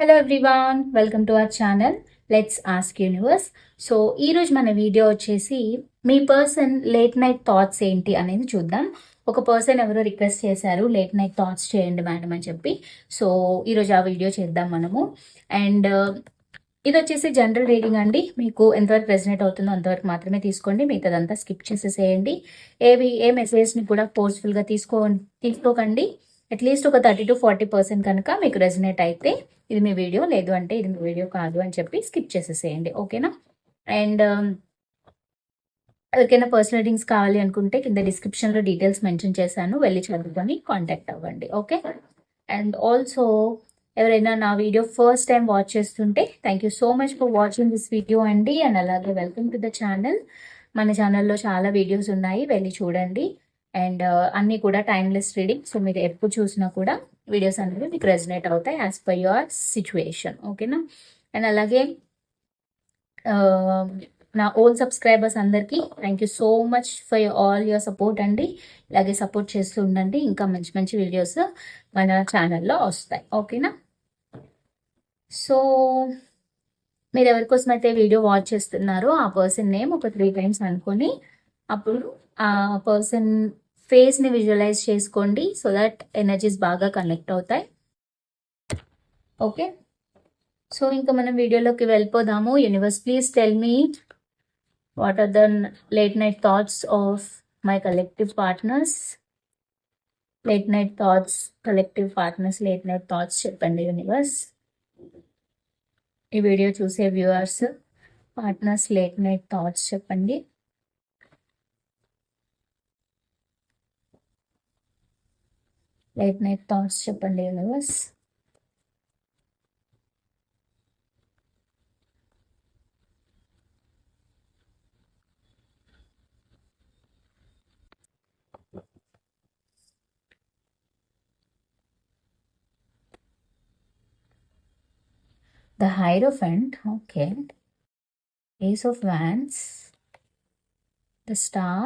Hello everyone, welcome to our channel let's ask universe. So ఈరోజు మన video వచ్చేసి మీ person late night thoughts ఏంటి అనేది చూద్దాం. ఒక పర్సన్ ఎవరో రిక్వెస్ట్ చేశారు లేట్ నైట్ థాట్స్ చేయండి మేడం అని చెప్పి. సో ఈరోజు ఆ వీడియో చేద్దాం మనము. అండ్ ఇది వచ్చేసి జనరల్ రీడింగ్ అండి. మీకు ఎంతవరకు రెజనేట్ అవుతుందో అంతవరకు మాత్రమే తీసుకోండి, మిగతాదంతా స్కిప్ చేసేసేయండి. ఏ మెసేజ్ని కూడా ఫోర్స్ఫుల్గా తీసుకోకండి. అట్లీస్ట్ ఒక 30-40% కనుక మీకు రెజనేట్ అయితే ఇది మీ వీడియో, లేదు అంటే ఇది మీ వీడియో కాదు అని చెప్పి స్కిప్ చేసేసేయండి, ఓకేనా. అండ్ ఎవరికైనా పర్సనల్ రీడింగ్స్ కావాలి అనుకుంటే కింద డిస్క్రిప్షన్లో డీటెయిల్స్ మెన్షన్ చేశాను, వెళ్ళి చదువుకొని కాంటాక్ట్ అవ్వండి, ఓకే. అండ్ ఆల్సో ఎవరైనా నా వీడియో ఫస్ట్ టైం వాచ్ చేస్తుంటే thank you so much for watching this video అండి. అండ్ అలాగే వెల్కమ్ టు ద ఛానల్. మన ఛానల్లో చాలా వీడియోస్ ఉన్నాయి, వెళ్ళి చూడండి. అండ్ అన్నీ కూడా టైమ్లెస్ రీడింగ్, సో మీరు ఎప్పుడు చూసినా కూడా వీడియోస్ అనేవి మీకు రెజనేట్ అవుతాయి యాజ్ పర్ యువర్ సిచ్యువేషన్, ఓకేనా. అండ్ అలాగే నా ఓల్డ్ సబ్స్క్రైబర్స్ అందరికీ thank you so much for all your support అండి. ఇలాగే సపోర్ట్ చేస్తూ ఉండండి, ఇంకా మంచి మంచి వీడియోస్ మన ఛానల్లో వస్తాయి, ఓకేనా. సో మీరు ఎవరికోసం అయితే వీడియో వాచ్ చేస్తున్నారో ఆ పర్సన్ నేమ్ ఒక 3 times అనుకొని అప్పుడు ఆ పర్సన్ ఫేస్ని విజువలైజ్ చేసుకోండి, సో దట్ ఎనర్జీస్ బాగా కనెక్ట్ అవుతాయి, ఓకే. సో ఇంకా మనం వీడియోలోకి వెళ్ళిపోదాము. Universe, please tell me what are the late night thoughts of my collective partners. Late night thoughts, collective partners late night thoughts చెప్పండి యూనివర్స్. ఈ వీడియో చూసే viewers partners late night thoughts చెప్పండి. Late night thoughts చెప్పండి universe. The Hierophant, okay. Ace of Wands, the Star,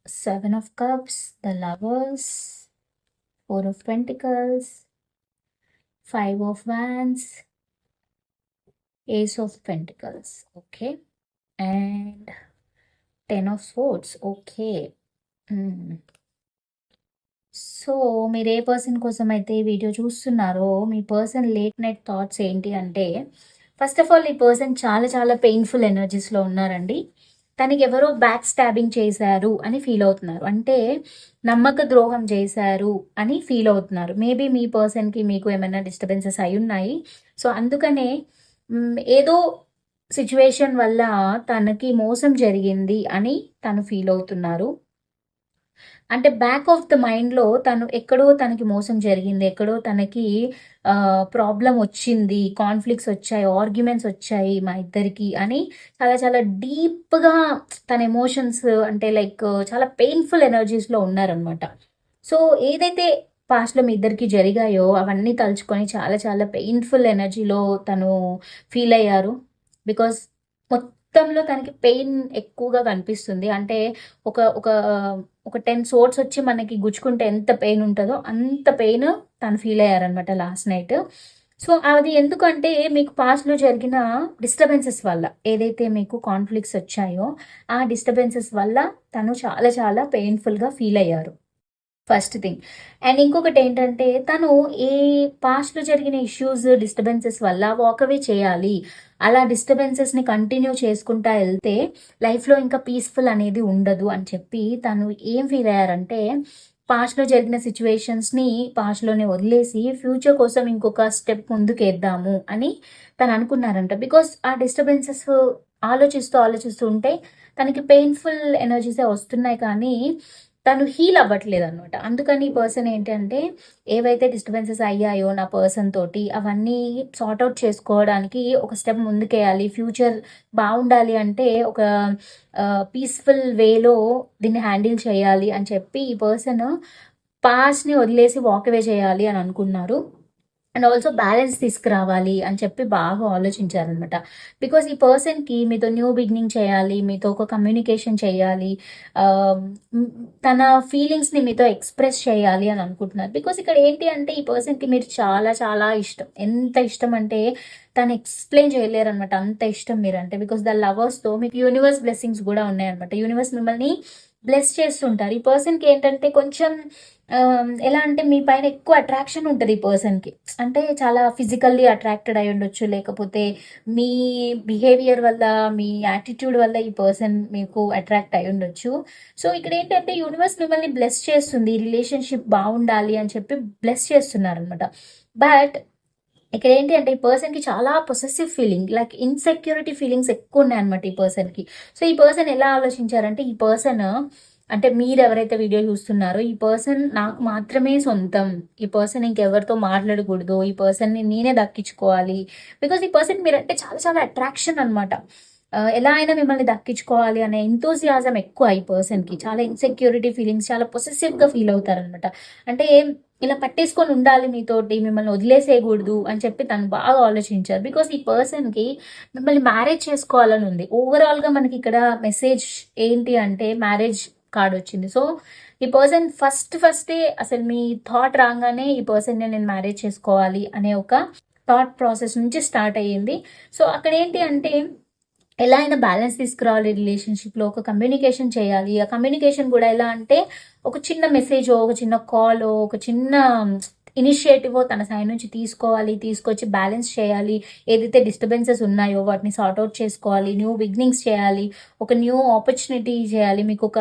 7 of Cups, the Lovers, 4 of Pentacles, 5 of Wands, Ace of Pentacles, okay, and 10 of Swords, okay. So మీరు ఏ person కోసం అయితే ఈ video చూస్తున్నారో మీ person late night thoughts ఏంటి అంటే, first of all ఈ person చాలా చాలా పెయిన్ఫుల్ ఎనర్జీస్లో ఉన్నారండి. తనకి ఎవరో బ్యాక్ స్టాబింగ్ చేశారు అని ఫీల్ అవుతున్నారు, అంటే నమ్మక ద్రోహం చేశారు అని ఫీల్ అవుతున్నారు. మేబీ మీ పర్సన్కి మీకు ఏమైనా డిస్టర్బెన్సెస్ అయి ఉన్నాయి, సో అందుకనే ఏదో సిచ్యువేషన్ వల్ల తనకి మోసం జరిగింది అని తను ఫీల్ అవుతున్నారు. అంటే బ్యాక్ ఆఫ్ ద మైండ్లో తను ఎక్కడో తనకి మోసం జరిగింది, ఎక్కడో తనకి ప్రాబ్లం వచ్చింది, కాన్ఫ్లిక్ట్స్ వచ్చాయి, ఆర్గ్యుమెంట్స్ వచ్చాయి మా ఇద్దరికి అని చాలా చాలా డీప్గా తన ఎమోషన్స్ అంటే లైక్ చాలా పెయిన్ఫుల్ ఎనర్జీస్లో ఉన్నారనమాట. సో ఏదైతే పాస్ట్లో మీ ఇద్దరికి జరిగాయో అవన్నీ తలుచుకొని చాలా చాలా పెయిన్ఫుల్ ఎనర్జీలో తను ఫీల్ అయ్యారు. బికాస్ మొత్తంలో తనకి పెయిన్ ఎక్కువగా కనిపిస్తుంది. అంటే ఒక ఒక ఒక 10 సోర్స్ వచ్చి మనకి గుచ్చుకుంటే ఎంత పెయిన్ ఉంటుందో అంత పెయిన్ తను ఫీల్ అయ్యారనమాట లాస్ట్ నైట్. సో అది ఎందుకంటే మీకు పాస్ట్లో జరిగిన డిస్టర్బెన్సెస్ వల్ల, ఏదైతే మీకు కాన్ఫ్లిక్ట్స్ వచ్చాయో ఆ డిస్టర్బెన్సెస్ వల్ల తను చాలా చాలా పెయిన్ఫుల్గా ఫీల్ అయ్యారు, ఫస్ట్ థింగ్. అండ్ ఇంకొకటి ఏంటంటే తను ఏ పాస్ట్లో జరిగిన ఇష్యూస్ డిస్టర్బెన్సెస్ వల్ల వాకవే చేయాలి, అలా డిస్టర్బెన్సెస్ని కంటిన్యూ చేసుకుంటా వెళ్తే లైఫ్లో ఇంకా పీస్ఫుల్ అనేది ఉండదు అని చెప్పి తను ఏం ఫీల్ అయ్యారంటే, పాస్ట్లో జరిగిన సిచ్యువేషన్స్ని పాస్ట్లోనే వదిలేసి ఫ్యూచర్ కోసం ఇంకొక స్టెప్ ముందుకేద్దాము అని తను అనుకున్నారంట. బికాస్ ఆ డిస్టర్బెన్సెస్ ఆలోచిస్తూ ఉంటే తనకి పెయిన్ఫుల్ ఎనర్జీసే వస్తున్నాయి, కానీ తను హీల్ అవ్వట్లేదు అనమాట. అందుకని ఈ పర్సన్ ఏంటంటే ఏవైతే డిస్టర్బెన్సెస్ అయ్యాయో నా పర్సన్ తోటి అవన్నీ సార్ట్అవుట్ చేసుకోవడానికి ఒక స్టెప్ ముందుకేయాలి, ఫ్యూచర్ బాగుండాలి అంటే ఒక పీస్ఫుల్ వేలో దీన్ని హ్యాండిల్ చేయాలి అని చెప్పి ఈ పర్సన్ పాస్ట్ని వదిలేసి వాక్ అవే చేయాలి అని అనుకున్నారు. అండ్ ఆల్సో బ్యాలెన్స్ తీసుకురావాలి అని చెప్పి బాగా ఆలోచించారనమాట. బికాజ్ ఈ పర్సన్‌కి మీతో న్యూ బిగినింగ్ చేయాలి, మీతో ఒక కమ్యూనికేషన్ చేయాలి, ఆహ్, హ్మ్, తన ఫీలింగ్స్‌ని మీతో ఎక్స్‌ప్రెస్ చేయాలి అని అనుకుంటున్నారు. బికాజ్ ఇక్కడ ఏంటి అంటే ఈ పర్సన్‌కి మీరు చాలా చాలా ఇష్టం. ఎంత ఇష్టం అంటే తను ఎక్స్‌ప్లెయిన్ చేయలేరనమాట. అంత ఇష్టం మీరంటే. బికాజ్ ద లవర్స్‌తో మీకు యూనివర్స్ బ్లెస్సింగ్స్ గూడా ఉన్నాయన్నమాట. యూనివర్స్ మిమ్మల్ని బ్లెస్ చేస్తుంటారు. ఈ పర్సన్‌కి ఏంటంటే కొంచెం ఎలా అంటే మీ పైన ఎక్కువ అట్రాక్షన్ ఉంటది ఈ పర్సన్‌కి. అంటే చాలా ఫిజికల్లీ అట్రాక్టెడ్ అయ్యుండొచ్చు. లేకపోతే మీ బిహేవియర్ వల్ల, మీ యాటిట్యూడ్ వల్ల ఈ పర్సన్ మీకు అట్రాక్ట్ అయ్యుండొచ్చు. సో, ఇక్కడేంటంటే యూనివర్స్ మిమ్మల్ని బ్లెస్ చేస్తుంది. ఈ రిలేషన్‌షిప్ బావుండాలి అని చెప్పి బ్లెస్ చేస్తున్నారనమాట. బట్ ఇక్కడేంటి అంటే ఈ పర్సన్‌కి చాలా possessive feeling, like insecurity feelings ఎక్కువున్నాయన్నమాట ఈ పర్సన్‌కి. సో, ఈ పర్సన్ ఎలా ఆలోచించారంటే ఈ పర్సన్ అంటే మీరెవరైతే వీడియో చూస్తున్నారో ఈ పర్సన్ నాకు మాత్రమే సొంతం. ఈ పర్సన్ ఇంకెవరితో మాట్లాడకూడదు. ఈ పర్సన్‌ని నేనే దక్కించుకోవాలి. బికాజ్ ఈ పర్సన్ మీరంటే చాలా చాలా అట్రాక్షన్ అనమాట. ఎలా అయినా మిమ్మల్ని దక్కించుకోవాలి అనే ఎంతూసియాజం ఎక్కువ ఈ పర్సన్‌కి. చాలా ఇన్‌సెక్యూరిటీ ఫీలింగ్స్, చాలా పొసెసివ్‌గా ఫీల్ అవుతారనమాట. అంటే ఇలా పట్టేసుకొని ఉండాలి మీతోటి, మిమ్మల్ని వదిలేసేయగూడదు అని చెప్పి తను బాగా ఆలోచించారు. బికాజ్ ఈ పర్సన్‌కి మిమ్మల్ని మ్యారేజ్ చేసుకోవాలని ఉంది. ఓవరాల్‌గా మనకిక్కడ మెసేజ్ ఏంటి అంటే మ్యారేజ్ కార్డొచ్చింది. సో, ఈ పర్సన్ ఫస్టే అసలు మీ థాట్ రాంగానే ఈ పర్సన్‌ని నేను మ్యారేజ్ చేసుకోవాలి అనే ఒక థాట్ ప్రాసెస్ నుంచి స్టార్ట్ అయ్యింది. సో, అక్కడేంటి అంటే ఎలా అయినా బ్యాలెన్స్ తీసుకురావాలి రిలేషన్‌షిప్‌లో. ఒక కమ్యూనికేషన్ చేయాలి. ఆ కమ్యూనికేషన్ గూడా ఎలా అంటే ఒక చిన్న మెసేజో, ఒక చిన్న కాలో, ఒక చిన్న ఇనిషియేటివో తన సైడ్ నుంచి తీసుకోవాలి. తీసుకొచ్చి బ్యాలెన్స్ చేయాలి. ఏదైతే డిస్టర్బెన్సెస్ ఉన్నాయో వాటిని సార్ట్ ఔట్ చేసుకోవాలి. న్యూ బిగినింగ్స్ చేయాలి. ఒక న్యూ ఆపర్చునిటీ చేయాలి. మీకొక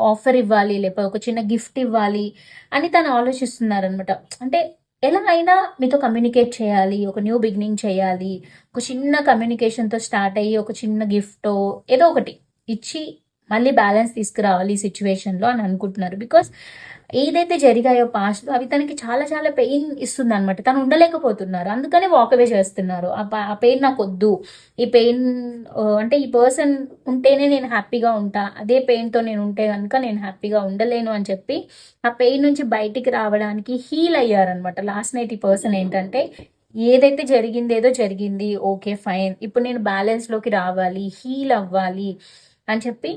ఆఫర్ ఇవ్వాలి. లేకపోతే ఒక చిన్న గిఫ్ట్ ఇవ్వాలి అని తను ఆలోచిస్తున్నారనమాట. అంటే ఎలా అయినా మీతో కమ్యూనికేట్ చేయాలి. ఒక న్యూ బిగినింగ్ చేయాలి. ఒక చిన్న కమ్యూనికేషన్‌తో స్టార్ట్ అయ్యి, ఒక చిన్న గిఫ్టో ఏదో ఒకటి ఇచ్చి, మళ్ళీ బ్యాలెన్స్ తీసుకురావాలి ఈ సిట్యుయేషన్‌లో అని అనుకుంటున్నారు. బికాజ్ ఏదైతే జరిగాయో పాస్ట్‌లో అవి తనకి చాలా చాలా పెయిన్ ఇస్తుందనమాట. తను ఉండలేకపోతున్నారు. అందుకనే వాక్ అవే చేస్తున్నారు. ఆ పెయిన్ నాకొద్దు. ఈ పెయిన్ అంటే ఈ పర్సన్ ఉంటేనే నేను హ్యాపీగా ఉంటా. అదే పెయిన్‌తో నేను ఉంటే గనుక నేను హ్యాపీగా ఉండలేను అని చెప్పి, ఆ పెయిన్ నుంచి బయటికి రావడానికి హీల్ అయ్యారనమాట. లాస్ట్ నైట్ ఈ పర్సన్ ఏంటంటే ఏదైతే జరిగిందేదో జరిగింది. ఓకే. ఫైన్. ఇప్పుడు నేను బ్యాలెన్స్‌లోకి రావాలి. హీల్ అవ్వాలి అని చెప్పి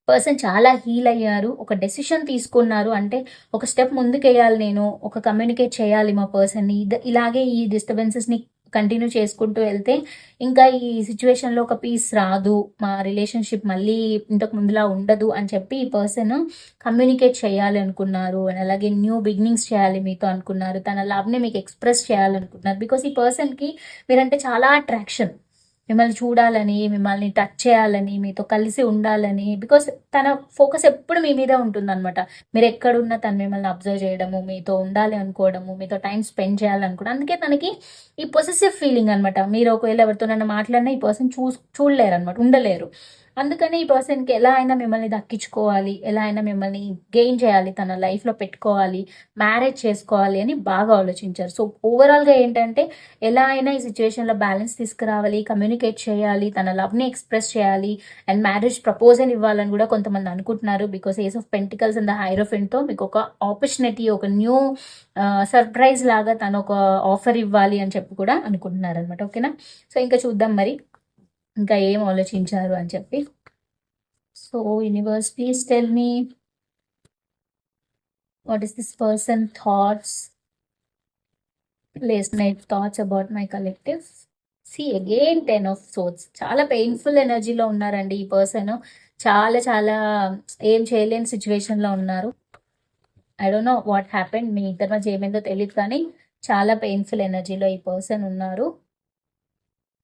పర్సన్ చాలా హీల్ అయ్యారు. ఒక డెసిషన్ తీసుకున్నారు. అంటే ఒక స్టెప్ ముందుకేయాలి నేను. ఒక కమ్యూనికేట్ చేయాలి మా పర్సన్‌ని. ఇలాగే ఈ డిస్టర్బెన్సెస్‌ని కంటిన్యూ చేసుకుంటూ వెళ్తే ఇంకా ఈ సిట్యుయేషన్‌లో ఒక పీస్ రాదు. మా రిలేషన్‌షిప్ మళ్ళీ ఇంతకు ముందులా ఉండదు అని చెప్పి ఈ పర్సన్ కమ్యూనికేట్ చేయాలి అనుకున్నారు. అండ్ అలాగే న్యూ బిగినింగ్స్ చేయాలి మీతో అనుకున్నారు. తన లవ్‌ని మీకు ఎక్స్‌ప్రెస్ చేయాలనుకున్నారు. బికాజ్ ఈ పర్సన్‌కి మీరంటే చాలా అట్రాక్షన్. మిమ్మల్ని చూడాలని, మిమ్మల్ని టచ్ చేయాలని, మీతో కలిసి ఉండాలని. బికాజ్ తన ఫోకస్ ఎప్పుడు మీ మీదే ఉంటుందనమాట. మీరెక్కడున్నా తను మిమ్మల్ని అబ్జర్వ్ చేయడము, మీతో ఉండాలి అనుకోవడము, మీతో టైమ్ స్పెండ్ చేయాలనుకోవడం. అందుకే తనకి ఈ పొసెసివ్ ఫీలింగ్ అనమాట. మీరు ఒకవేళ ఎవరితోనైనా మాట్లాడినా ఈ పర్సన్ చూడలేరనమాట. ఉండలేరు. అందుకని ఈ పర్సన్‌కి ఎలా అయినా మిమ్మల్ని దక్కించుకోవాలి, ఎలా అయినా మిమ్మల్ని గెయిన్ చేయాలి, తన లైఫ్‌లో పెట్టుకోవాలి, మ్యారేజ్ చేసుకోవాలి అని బాగా ఆలోచించారు. సో, ఓవరాల్‌గా ఏంటంటే ఎలా అయినా ఈ సిట్యుయేషన్‌లో బ్యాలెన్స్ తీసుకురావాలి, కమ్యూనికేట్ చేయాలి, తన లవ్‌ని ఎక్స్‌ప్రెస్ చేయాలి అండ్ మ్యారేజ్ ప్రపోజల్ ఇవ్వాలని గూడా కొంతమంది అనుకుంటున్నారు. Because ace of pentacles and the హైరోఫెంట్‌తో మీకొక ఆపర్చునిటీ, ఒక న్యూ సర్ప్రైజ్ లాగా తను ఒక ఆఫర్ ఇవ్వాలి అని చెప్పి కూడా అనుకుంటున్నారనమాట. ఓకేనా? సో, ఇంకా చూద్దాం మరి ఇంకా ఏం ఆలోచించారు అని చెప్పి. So, universe please tell me what is this person thoughts, late night thoughts about my collective. Again 10 of swords. చాలా పెయిన్‌ఫుల్ ఎనర్జీలో ఉన్నారండి ఈ పర్సన్. చాలా చాలా ఏం చేయలేని సిట్యుయేషన్‌లో ఉన్నారు. I don't know what happened. మీ ఇద్దరి మధ్య ఏమైందో తెలీదు కానీ చాలా పెయిన్‌ఫుల్ ఎనర్జీలో ఈ పర్సన్ ఉన్నారు.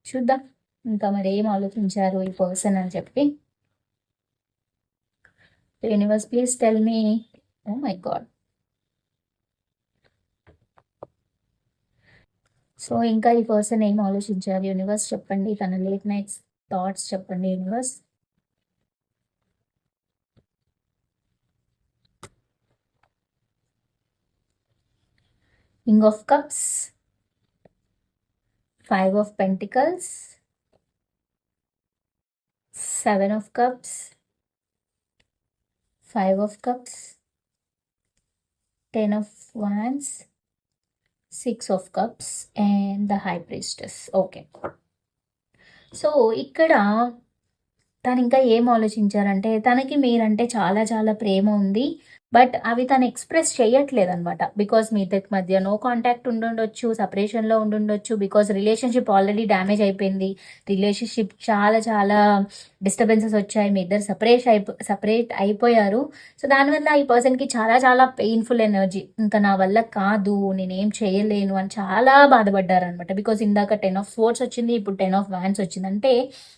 చూద్దాం ఇంకా మరి ఏం ఆలోచించారు ఈ పర్సన్ అని చెప్పి. Universe please tell me. Oh my god. So, ఇంకా ఈ పర్సన్ ఏం ఆలోచించారు యూనివర్స్ చెప్పండి. తన లేట్ నైట్స్ థాట్స్ చెప్పండి universe. King of cups, 5 of pentacles, 7 of cups, 5 of cups, 10 of wands, six of cups and the high priestess. Okay. So ఇక్కడ తను ఇంకా ఏం ఆలోచించారంటే, తనకి మీరంటే చాలా చాలా ప్రేమ ఉంది. బట్ అవి తను ఎక్స్‌ప్రెస్ చెయ్యట్లేదనమాట. బికాజ్ మీ ఇద్దరి మధ్య నో కాంటాక్ట్ ఉండుండొచ్చు, సెపరేషన్‌లో ఉండుండొచ్చు. బికాజ్ రిలేషన్‌షిప్ ఆల్రెడీ డ్యామేజ్ అయిపోయింది. రిలేషన్‌షిప్ చాలా చాలా డిస్టర్బెన్సెస్ వచ్చాయి. మీ ఇద్దరు సెపరేట్ అయిపోయారు. సో, దానివల్ల ఈ పర్సన్‌కి చాలా చాలా పెయిన్‌ఫుల్ ఎనర్జీ. ఇంకా నా వల్ల కాదు, నేనేం చేయలేను అని చాలా బాధపడ్డారనమాట. బికాజ్ ఇందాక 10 ఆఫ్ స్వర్డ్స్ వచ్చింది. ఇప్పుడు 10 ఆఫ్ వాండ్స్ వచ్చింది. అంటే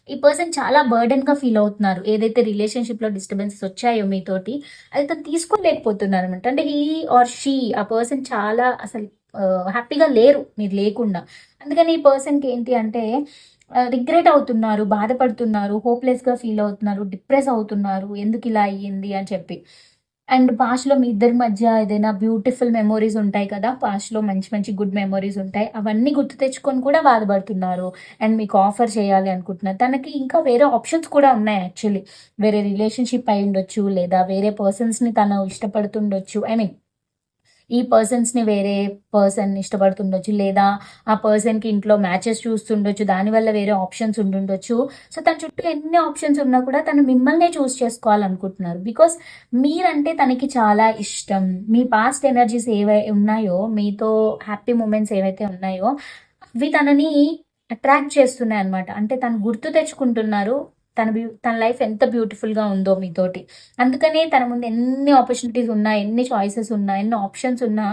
ఈ పర్సన్ చాలా బర్డెన్‌గా ఫీల్ అవుతున్నారు. ఏదైతే రిలేషన్‌షిప్‌లో డిస్టర్బెన్సెస్ వచ్చాయో మీతోటి, అది తను తీసుకోలేకపోతున్నారనమాట. అంటే హీ ఆర్ షీ ఆ పర్సన్ చాలా అసలు హ్యాపీగా లేరు మీరు లేకుండా. అందుకని ఈ పర్సన్‌కి ఏంటి అంటే రిగ్రెట్ అవుతున్నారు, బాధపడుతున్నారు, హోప్‌లెస్‌గా ఫీల్ అవుతున్నారు, డిప్రెస్ అవుతున్నారు. ఎందుకు ఇలా అయ్యింది అని చెప్పి. అండ్ పాస్ట్‌లో మీ ఇద్దరి మధ్య ఏదైనా బ్యూటిఫుల్ మెమోరీస్ ఉంటాయి కదా! పాస్ట్‌లో మంచి మంచి గుడ్ మెమోరీస్ ఉంటాయి. అవన్నీ గుర్తు తెచ్చుకొని కూడా బాధపడుతున్నారు. అండ్ మీకు ఆఫర్ చేయాలి అనుకుంటున్నారు. తనకి ఇంకా వేరే ఆప్షన్స్ కూడా ఉన్నాయి యాక్చువల్లీ. వేరే రిలేషన్‌షిప్ అయ్యుండొచ్చు, లేదా వేరే పర్సన్స్‌ని తను ఇష్టపడుతుండొచ్చు. ఐ మీన్ ఈ పర్సన్స్‌ని వేరే పర్సన్ ఇష్టపడుతుండొచ్చు. లేదా ఆ పర్సన్‌కి ఇంట్లో మ్యాచెస్ చూస్తుండొచ్చు. దానివల్ల వేరే ఆప్షన్స్ ఉండుండొచ్చు. సో, తన చుట్టూ ఎన్ని ఆప్షన్స్ ఉన్నా కూడా తను మిమ్మల్నే చూజ్ చేసుకోవాలనుకుంటున్నారు. బికాజ్ మీరంటే తనకి చాలా ఇష్టం. మీ పాస్ట్ ఎనర్జీస్ ఉన్నాయో, మీతో హ్యాపీ మూమెంట్స్ ఏవైతే ఉన్నాయో, అవి తనని అట్రాక్ట్ చేస్తున్నాయన్నమాట. అంటే తను గుర్తు తెచ్చుకుంటున్నారు. తన లైఫ్ ఎంత బ్యూటిఫుల్‌గా ఉందో మీతోటి. అందుకనే తన ముందు ఎన్ని ఆపర్చునిటీస్ ఉన్నా, ఎన్ని చాయిసెస్ ఉన్నా, ఎన్ని ఆప్షన్స్ ఉన్నా,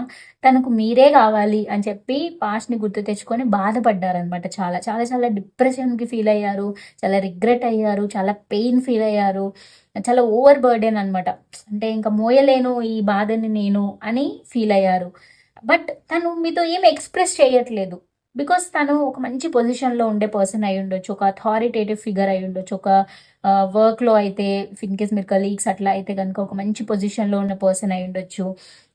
తనకు మీరే కావాలి అని చెప్పి పాస్ట్‌ని గుర్తు తెచ్చుకొని బాధపడ్డారనమాట చాలా. చాలా చాలా డిప్రెషన్‌కి ఫీల్ అయ్యారు. చాలా రిగ్రెట్ అయ్యారు. చాలా పెయిన్ ఫీల్ అయ్యారు. చాలా ఓవర్ బర్డెన్ అనమాట. అంటే ఇంకా మోయలేను ఈ బాధని నేను అని ఫీల్ అయ్యారు. బట్ తను మీతో ఏమి ఎక్స్‌ప్రెస్ చేయట్లేదు. బికాజ్ తను ఒక మంచి పొజిషన్‌లో ఉండే పర్సన్ అయ్యుండొచ్చు. ఒక అథారిటేటివ్ ఫిగర్ అయ్యుండొచ్చు. ఒక వర్క్‌లో అయితే ఇన్‌కేస్ మీరు కలీగ్స్ అట్లా అయితే గనుక ఒక మంచి పొజిషన్‌లో ఉన్న పర్సన్ అయ్యుండొచ్చు.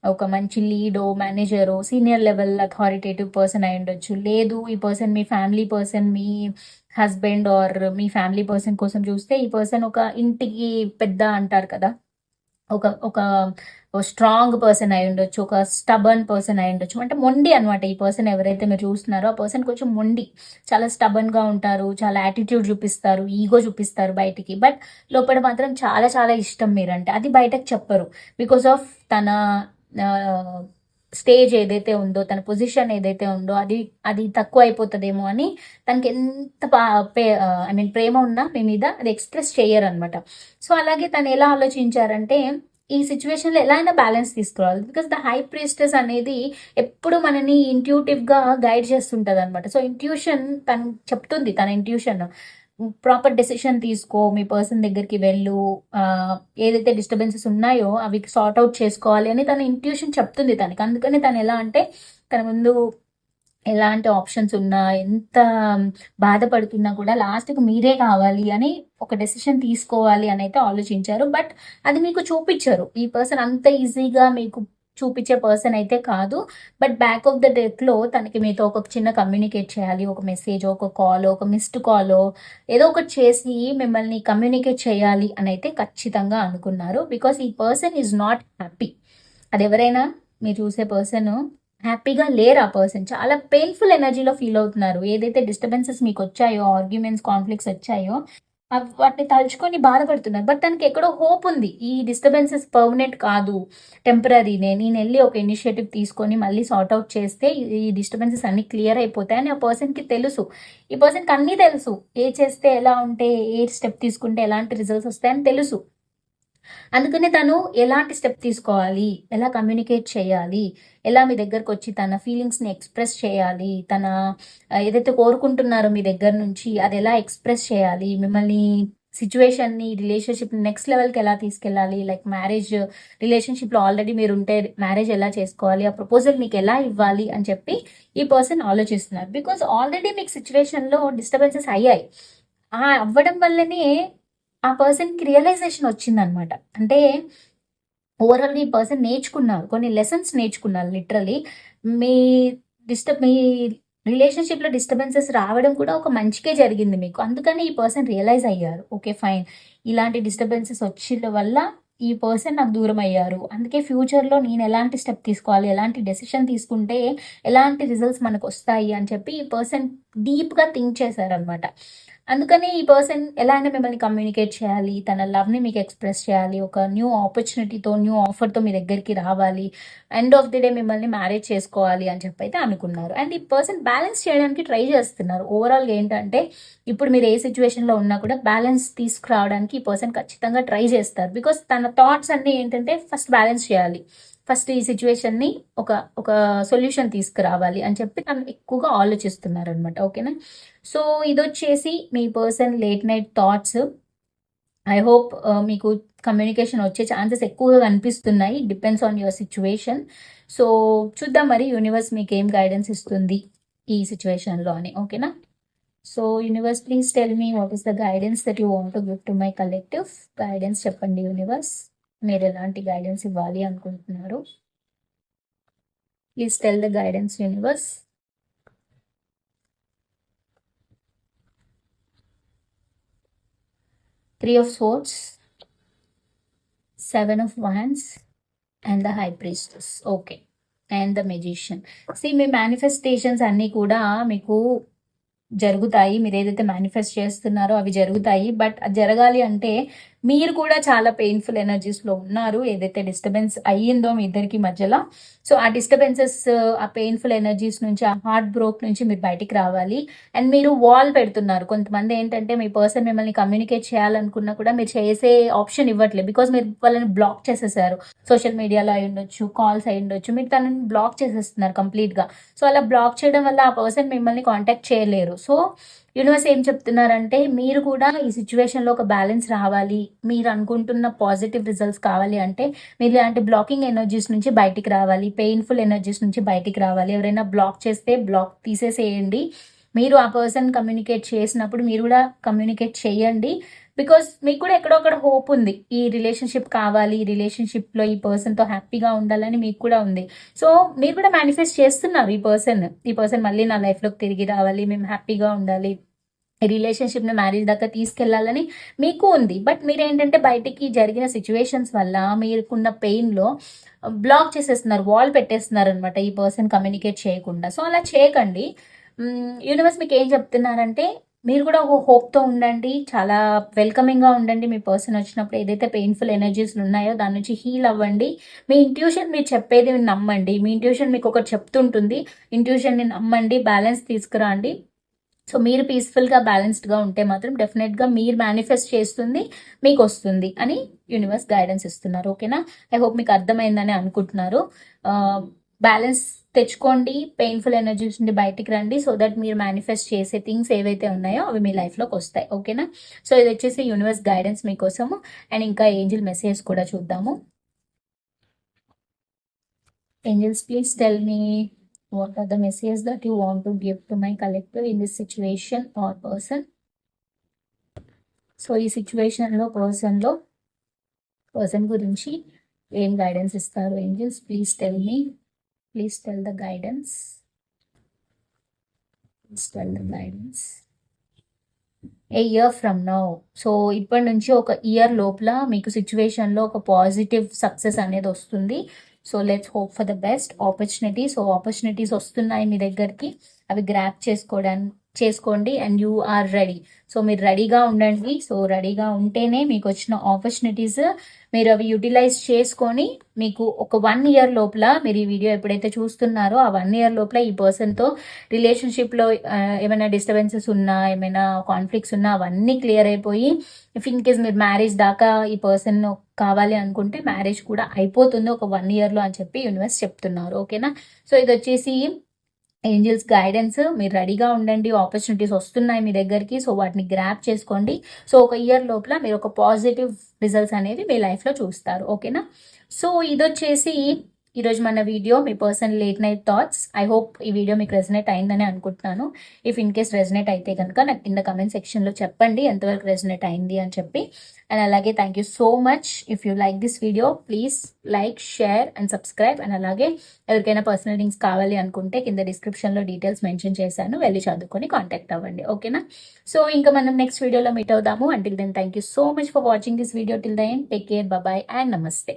ఒక మంచి లీడో, మేనేజరో, సీనియర్ లెవెల్ అథారిటేటివ్ పర్సన్ అయ్యుండొచ్చు. లేదు ఈ పర్సన్ మీ ఫ్యామిలీ పర్సన్, మీ హస్బెండ్ ఆర్ మీ ఫ్యామిలీ పర్సన్ కోసం చూస్తే ఈ పర్సన్ ఒక ఇంటికి పెద్ద అంటారు కదా! ఒక ఒక స్ట్రాంగ్ పర్సన్ అయ్యుండొచ్చు. ఒక స్టబర్న్ పర్సన్ అయ్యుండొచ్చు. అంటే మొండి అనమాట. ఈ పర్సన్ ఎవరైతే మీరు చూస్తున్నారో ఆ పర్సన్ కొంచెం మొండి. చాలా స్టబర్న్‌గా ఉంటారు. చాలా యాటిట్యూడ్ చూపిస్తారు. ఈగో చూపిస్తారు బయటికి. బట్ లోపల మాత్రం చాలా చాలా ఇష్టం మీరంటే. అది బయటకు చెప్పరు. బికాస్ ఆఫ్ తన ఆహ్, స్టేజ్ ఏదైతే ఉందో, తన పొజిషన్ ఏదైతే ఉందో అది అది తక్కువైపోతదేమో అని తనకి ఎంత ఐ మీన్ ప్రేమ ఉన్నా మీ మీద అది ఎక్స్‌ప్రెస్ చెయ్యరనమాట. సో, అలాగే తను ఎలా ఆలోచించారంటే, ఈ సిట్యుయేషన్‌లో ఎలా అయినా బ్యాలెన్స్ తీసుకురావాలి. బికాస్ ద హై ప్రీస్టెస్ అనేది ఎప్పుడు మనని ఇంట్యూటివ్‌గా గైడ్ చేస్తుంటదనమాట. సో, ఇంట్యూషన్ తను చెప్తుంది తన ఇంట్యూషన్. ప్రాపర్ డెసిషన్ తీసుకో, మీ పర్సన్ దగ్గరికి వెళ్ళు, ఏదైతే డిస్టర్బెన్సెస్ ఉన్నాయో అవి సార్ట్ ఔట్ చేసుకోవాలి అని తన ఇంట్యూషన్ చెప్తుంది తనకి. అందుకని తను ఎలా అంటే, తన ముందు ఎలాంటి ఆప్షన్స్ ఉన్నా, ఎంత బాధపడుతున్నా కూడా లాస్ట్‌కి మీరే కావాలి అని ఒక డెసిషన్ తీసుకోవాలి అనైతే ఆలోచించారు. బట్ అది మీకు చూపిచ్చరు. ఈ పర్సన్ అంత ఈజీగా మీకు చూపిచ్చే పర్సన్ అయితే కాదు. బట్ బ్యాక్ ఆఫ్ ద డెత్‌లో తనకి మీతో ఒక చిన్న కమ్యూనికేట్ చేయాలి. ఒక మెసేజో, ఒక కాలో, ఒక మిస్డ్ కాలో ఏదో ఒకటి చేసి మిమ్మల్ని కమ్యూనికేట్ చేయాలి అనైతే ఖచ్చితంగా అనుకున్నారు. బికాజ్ ఈ పర్సన్ ఈజ్ నాట్ హ్యాపీ. అదెవరైనా మీరు చూసే పర్సను హ్యాపీగా లేరు ఆ పర్సన్. చాలా పెయిన్‌ఫుల్ ఎనర్జీలో ఫీల్ అవుతున్నారు. ఏదైతే డిస్టర్బెన్సెస్ మీకొచ్చాయో, ఆర్గ్యుమెంట్స్, కాన్‌ఫ్లిక్ట్స్ వచ్చాయో వాటిని తలుచుకొని బాధపడుతున్నారు. బట్ తనకి ఎక్కడో హోప్ ఉంది. ఈ డిస్టర్బెన్సెస్ పర్మనెంట్ కాదు. టెంపరరీనే. నేనెళ్ళి ఒక ఇనిషియేటివ్ తీసుకొని మళ్ళీ సార్ట్ ఔట్ చేస్తే ఈ డిస్టర్బెన్సెస్ అన్నీ క్లియర్ అయిపోతాయని ఆ పర్సన్‌కి తెలుసు. ఈ పర్సన్‌కి అన్నీ తెలుసు. ఏది చేస్తే ఎలా ఉంటే, ఏ స్టెప్ తీసుకుంటే ఎలాంటి రిజల్ట్స్ వస్తాయని తెలుసు. అందుకనే తను ఎలాంటి స్టెప్ తీసుకోవాలి, ఎలా కమ్యూనికేట్ చేయాలి, ఎలా మీ దగ్గరకొచ్చి తన ఫీలింగ్స్‌ని ఎక్స్‌ప్రెస్ చేయాలి, తన ఏదైతే కోరుకుంటున్నారో మీ దగ్గర నుంచి అది ఎలా ఎక్స్‌ప్రెస్ చేయాలి, మిమ్మల్ని సిట్యుయేషన్‌ని, రిలేషన్‌షిప్‌ని నెక్స్ట్ లెవెల్‌కి ఎలా తీసుకెళ్ళాలి, లైక్ మ్యారేజ్ రిలేషన్‌షిప్‌లో ఆల్రెడీ మీరుంటే మ్యారేజ్ ఎలా చేసుకోవాలి, ఆ ప్రపోజల్ మీకెలా ఇవ్వాలి అని చెప్పి ఈ పర్సన్ ఆలోచిస్తున్నారు. బికాజ్ ఆల్రెడీ మీకు సిట్యుయేషన్‌లో డిస్టర్బెన్సెస్ అయ్యాయి. అవ్వడం వల్లనే ఆ పర్సన్‌కి రియలైజేషన్ వచ్చిందనమాట. అంటే ఓవరాల్‌గా ఈ పర్సన్ నేర్చుకున్నారు. కొన్ని లెసన్స్ నేర్చుకున్నారు లిటరల్లీ. మీ మీ రిలేషన్‌షిప్‌లో డిస్టర్బెన్సెస్ రావడం కూడా ఒక మంచికే జరిగింది మీకు. అందుకని ఈ పర్సన్ రియలైజ్ అయ్యారు. ఓకే. ఫైన్. ఇలాంటి డిస్టర్బెన్సెస్ వచ్చిన వల్ల ఈ పర్సన్ నాకు దూరం అయ్యారు. అందుకే ఫ్యూచర్‌లో నేను ఎలాంటి స్టెప్ తీసుకోవాలి, ఎలాంటి డెసిషన్ తీసుకుంటే ఎలాంటి రిజల్ట్స్ మనకొస్తాయి అని చెప్పి ఈ పర్సన్ డీప్‌గా థింక్ చేశారనమాట. అందుకని ఈ పర్సన్ ఎలా అయినా మిమ్మల్ని కమ్యూనికేట్ చేయాలి, తన లవ్‌ని మీకు ఎక్స్‌ప్రెస్ చేయాలి, ఒక న్యూ ఆపర్చునిటీతో, న్యూ ఆఫర్‌తో మీ దగ్గరికి రావాలి, ఎండ్ ఆఫ్ ది డే మిమ్మల్ని మ్యారేజ్ చేసుకోవాలి అని చెప్పైతే అనుకున్నారు. అండ్ ఈ పర్సన్ బ్యాలెన్స్ చేయడానికి ట్రై చేస్తున్నారు. ఓవరాల్‌గా ఏంటంటే ఇప్పుడు మీరు ఏ సిచ్యువేషన్‌లో ఉన్నా కూడా బ్యాలెన్స్ తీసుకురావడానికి ఈ పర్సన్ ఖచ్చితంగా ట్రై చేస్తారు. బికాస్ తన థాట్స్ అన్నీ ఏంటంటే ఫస్ట్ బ్యాలెన్స్ చేయాలి. ఫస్ట్ ఈ సిచ్యువేషన్‌ని ఒక ఒక సొల్యూషన్ తీసుకురావాలి అని చెప్పి తను ఎక్కువగా ఆలోచిస్తున్నారనమాట. ఓకేనా? సో ఇదొచ్చేసి మీ person late night thoughts. I hope మీకు కమ్యూనికేషన్ వచ్చే ఛాన్సెస్ ఎక్కువగా కనిపిస్తున్నాయి. Depends on your situation. So చూద్దాం మరి యూనివర్స్ మీకు ఏం గైడెన్స్ ఇస్తుంది ఈ సిచ్యువేషన్లో అని. ఓకేనా? So universe please tell me what is the guidance that you want to give to my collective. Guidance చెప్పండి యూనివర్స్. మీరు ఎలాంటి గైడెన్స్ ఇవ్వాలి అనుకుంటున్నారు? Please tell the guidance universe. Three of Swords, Seven of Wands, and the High Priestess. Okay. And the Magician. See, me manifestations అన్నీ కూడా మీకు జరుగుతాయి. మీరు ఏదైతే మేనిఫెస్ట్ చేస్తున్నారో అవి జరుగుతాయి. బట్ అది జరగాలి అంటే మీరు కూడా చాలా పెయిన్ఫుల్ ఎనర్జీస్లో ఉన్నారు. ఏదైతే డిస్టర్బెన్స్ అయ్యిందో మీ ఇద్దరికి మధ్యలో, సో ఆ డిస్టర్బెన్సెస్, ఆ పెయిన్ఫుల్ ఎనర్జీస్ నుంచి, ఆ హార్ట్ బ్రోక్ నుంచి మీరు బయటికి రావాలి. అండ్ మీరు వాల్ పెడుతున్నారు. కొంతమంది ఏంటంటే మీ పర్సన్ మిమ్మల్ని కమ్యూనికేట్ చేయాలనుకున్నా కూడా మీరు చేసే ఆప్షన్ ఇవ్వట్లేదు. బికాస్ మీరు వాళ్ళని బ్లాక్ చేసేసారు. సోషల్ మీడియాలో అయి ఉండొచ్చు, కాల్స్ అయి ఉండొచ్చు, మీరు తనని బ్లాక్ చేసేస్తున్నారు కంప్లీట్గా. సో అలా బ్లాక్ చేయడం వల్ల ఆ పర్సన్ మిమ్మల్ని కాంటాక్ట్ చేయలేరు. సో యూనివర్స్ ఏం చెప్తున్నారంటే మీరు కూడా ఈ సిచ్యువేషన్లో ఒక బ్యాలెన్స్ రావాలి, మీరు అనుకుంటున్న పాజిటివ్ రిజల్ట్స్ కావాలి అంటే మీరు ఇలాంటి బ్లాకింగ్ ఎనర్జీస్ నుంచి బయటికి రావాలి, పెయిన్ఫుల్ ఎనర్జీస్ నుంచి బయటికి రావాలి. ఎవరైనా బ్లాక్ చేస్తే బ్లాక్ తీసేసేయండి. మీరు ఆ పర్సన్ కమ్యూనికేట్ చేసినప్పుడు మీరు కూడా కమ్యూనికేట్ చేయండి. బికాస్ మీకు కూడా ఎక్కడొక్కడ హోప్ ఉంది, ఈ రిలేషన్షిప్ కావాలి, ఈ రిలేషన్షిప్లో ఈ పర్సన్తో హ్యాపీగా ఉండాలని మీకు కూడా ఉంది. సో మీరు కూడా మేనిఫెస్ట్ చేస్తున్నారు ఈ పర్సన్ మళ్ళీ నా లైఫ్లోకి తిరిగి రావాలి, మేము హ్యాపీగా ఉండాలి, రిలేషన్షిప్ని మ్యారేజ్ దాకా తీసుకెళ్లాలని మీకు ఉంది. బట్ మీరేంటంటే బయటికి జరిగిన సిచ్యువేషన్స్ వల్ల మీరుకున్న పెయిన్లో బ్లాక్ చేసేస్తున్నారు, వాల్ పెట్టేస్తున్నారు అనమాట ఈ పర్సన్ కమ్యూనికేట్ చేయకుండా. సో అలా చేయకండి. యూనివర్స్ మీకు ఏం చెప్తున్నారంటే మీరు కూడా ఒక హోప్తో ఉండండి, చాలా వెల్కమింగ్గా ఉండండి. మీ పర్సన్ వచ్చినప్పుడు ఏదైతే పెయిన్ఫుల్ ఎనర్జీస్ ఉన్నాయో దాని నుంచి హీల్ అవ్వండి. మీ ఇంట్యూషన్ మీరు చెప్పేది నమ్మండి. మీ ఇంట్యూషన్ మీకు ఒకటి చెప్తుంటుంది, ఇంట్యూషన్ని నమ్మండి, బ్యాలెన్స్ తీసుకురండి. సో మీరు పీస్ఫుల్గా బ్యాలెన్స్డ్గా ఉంటే మాత్రం డెఫినెట్గా మీరు మేనిఫెస్ట్ చేస్తుంది మీకు వస్తుంది అని యూనివర్స్ గైడెన్స్ ఇస్తున్నారు. ఓకేనా? ఐ హోప్ మీకు అర్థమైందని అనుకుంటున్నారు. బ్యాలెన్స్ తెచ్చుకోండి, పెయిన్ఫుల్ ఎనర్జీస్ నుండి బయటికి రండి, సో దట్ మీరు మేనిఫెస్ట్ చేసే థింగ్స్ ఏవైతే ఉన్నాయో అవి మీ లైఫ్లోకి వస్తాయి. ఓకేనా? సో ఇది వచ్చేసి యూనివర్స్ గైడెన్స్ మీకోసము. అండ్ ఇంకా ఏంజిల్ మెసేజ్ కూడా చూద్దాము. Angels please tell me what are the messages that you want to give to my collective in this situation or person. So ఈ సిచ్యువేషన్లో పర్సన్ గురించి ఏం గైడెన్స్ ఇస్తారు angels? Please tell me, please tell the guidance, please tell the guidance. A year from now, so ఇప్పటి నుంచి ఒక year లోపల మీకు సిచ్యువేషన్లో ఒక పాజిటివ్ సక్సెస్ అనేది వస్తుంది. So let's hope for the best opportunity. So opportunities వస్తున్నాయి మీ దగ్గరికి, అవి గ్రాప్ చేసుకోండి and you are ready. So మీరు రెడీగా ఉండండి. సో రెడీగా ఉంటేనే మీకు వచ్చిన ఆపర్చునిటీస్ మీరు అవి యూటిలైజ్ చేసుకొని మీకు ఒక 1 year లోపల, మీరు ఈ వీడియో ఎప్పుడైతే చూస్తున్నారో ఆ 1 year లోపల ఈ పర్సన్తో రిలేషన్షిప్లో ఏమైనా డిస్టర్బెన్సెస్ ఉన్నా, ఏమైనా కాన్ఫ్లిక్ట్స్ ఉన్నా అవన్నీ క్లియర్ అయిపోయి, ఇఫ్ ఇన్ కేస్ మీరు మ్యారేజ్ దాకా ఈ పర్సన్ కావాలి అనుకుంటే మ్యారేజ్ కూడా అయిపోతుంది ఒక 1 yearలో అని చెప్పి యూనివర్స్ చెప్తున్నారు. ఓకేనా? సో ఇది వచ్చేసి ఏంజల్స్ గైడెన్స్. మీరు రెడీగా ఉండండి, ఆపర్చునిటీస్ వస్తున్నాయి మీ దగ్గరికి, సో వాటిని గ్రాప్ చేసుకోండి. సో ఒక ఇయర్ లోపల మీరు ఒక పాజిటివ్ రిజల్ట్స్ అనేవి మీ లైఫ్లో చూస్తారు. ఓకేనా? సో ఇది వచ్చేసి ఈరోజు మన video me person late night thoughts. I hope ఈ వీడియో మీకు రెజనేట్ అయిందని అనుకుంటున్నాను. ఇఫ్ ఇన్ కేస్ రెజనేట్ అయితే కనుక నాకు కింద కమెంట్ సెక్షన్లో చెప్పండి ఎంతవరకు రెజనేట్ అయింది అని చెప్పి. అండ్ అలాగే thank you so much. If you like this video please like, share and subscribe. And అలాగే ఎవరికైనా పర్సనల్ లింక్స్ కావాలి అనుకుంటే కింద డిస్క్రిప్షన్లో డీటెయిల్స్ మెన్షన్ చేశాను, వెళ్ళి చదువుకొని కాంటాక్ట్ అవ్వండి. ఓకేనా? సో ఇంకా మనం నెక్స్ట్ వీడియోలో మీట్ అవుదాము. Until then thank you so much for watching this video till the end. Take care, bye and నమస్తే.